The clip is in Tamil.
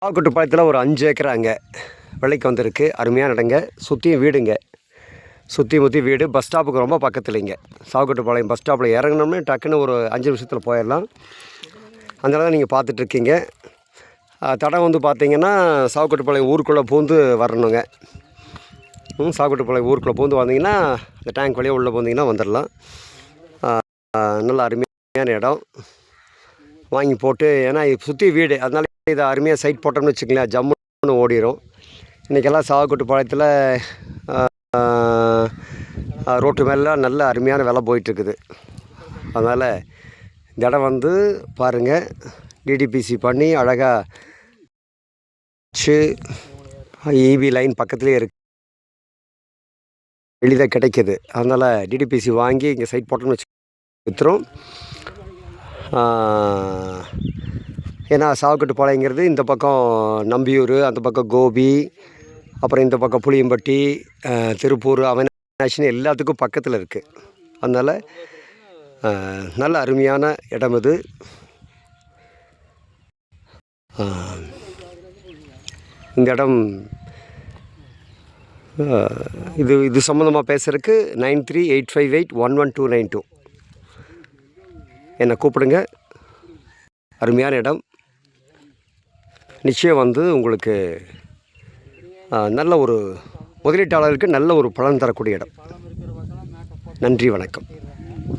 பாலத்தில் ஒரு 5 ஏக்கர் அங்கே விலைக்கு வந்திருக்கு. அருமையான இடங்க. சுற்றியும் வீடுங்க. சுற்றி முற்றி வீடு. பஸ் ஸ்டாப்புக்கு ரொம்ப பக்கத்துலேங்க. சாவுக்கட்டுப்பாளையம் பஸ் ஸ்டாப்பில் இறங்கினோம்னே டக்குன்னு ஒரு 5 நிமிஷத்தில் போயிடலாம். அந்த இடம் நீங்கள் பார்த்துட்ருக்கீங்க. தடம் வந்து பார்த்தீங்கன்னா சாவுக்கட்டுப்பாளையம் ஊருக்குள்ளே பூந்து வரணுங்க. சாவுக்கட்டுப்பாளையம் ஊருக்குள்ளே பூந்து வந்தீங்கன்னா இந்த டேங்க் வழியாக உள்ளே பூந்திங்கன்னா வந்துடலாம். நல்ல அருமையான இடம். வாங்கி போட்டு ஏன்னா சுற்றி வீடு, அதனால இதை அருமையாக சைட் போட்டோம்னு வச்சுக்கங்களேன், ஜம்முன்னு ஓடிடும். இன்றைக்கெல்லாம் சாவுக்கட்டுப்பாளையத்தில் ரோட்டு மேலாம் நல்ல அருமையான விலை போயிட்டுருக்குது. அதனால் இந்த இடம் வந்து பாருங்கள், டிடிபிசி பண்ணி அழகாக ஈபி லைன் பக்கத்துலேயே இருக்குது, எளிதாக கிடைக்கிது. அதனால் டிடிபிசி வாங்கி இங்கே சைட் போட்டோம்னு வச்சு விற்றுரும். ஏன்னா சாவுக்கட்டுப்பாளையங்கிறது இந்த பக்கம் நம்பியூர், அந்த பக்கம் கோபி, அப்புறம் இந்த பக்கம் புளியம்பட்டி, திருப்பூர், அவனாசின்னு எல்லாத்துக்கும் பக்கத்தில் இருக்குது. அதனால் நல்ல அருமையான இடம் இது. இந்த இடம் இது சம்மந்தமாக பேசுகிறதுக்கு 9385811292 என்னை கூப்பிடுங்க. அருமையான இடம். நிச்சயம் வந்து உங்களுக்கு நல்ல ஒரு முதலீட்டாளருக்கு நல்ல ஒரு பலன் தரக்கூடிய இடம். நன்றி, வணக்கம்.